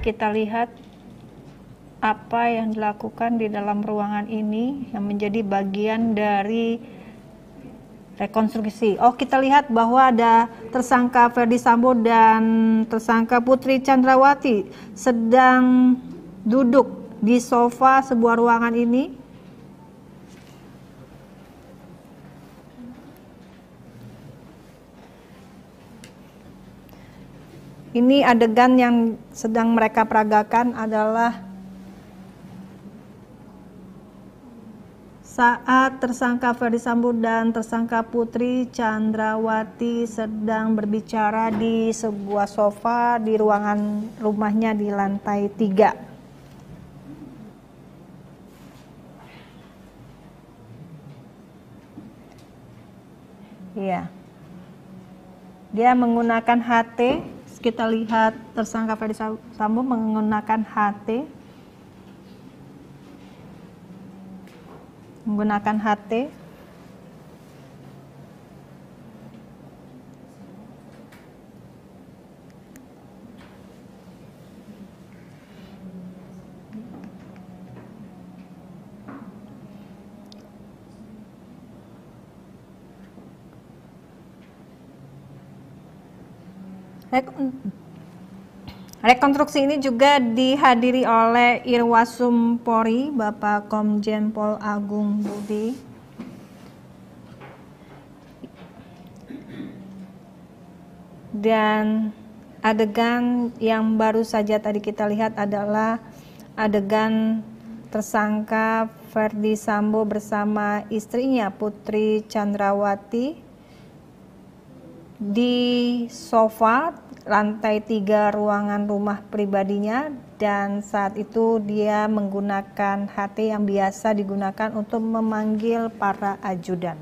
kita lihat apa yang dilakukan di dalam ruangan ini yang menjadi bagian dari rekonstruksi. Oh, kita lihat bahwa ada tersangka Ferdy Sambo dan tersangka Putri Chandrawati sedang duduk di sofa sebuah ruangan ini. Ini adegan yang sedang mereka peragakan adalah saat tersangka Ferdy Sambo dan tersangka Putri Chandrawati sedang berbicara di sebuah sofa di ruangan rumahnya di lantai 3. Iya. Dia menggunakan HT. Kita lihat tersangka Ferdy Sambo menggunakan HT. Rekonstruksi ini juga dihadiri oleh Irwasum Polri, Bapak Komjen Pol Agung Budi. Dan adegan yang baru saja tadi kita lihat adalah adegan tersangka Ferdy Sambo bersama istrinya Putri Chandrawati di sofa lantai 3 ruangan rumah pribadinya, dan saat itu dia menggunakan HT yang biasa digunakan untuk memanggil para ajudan.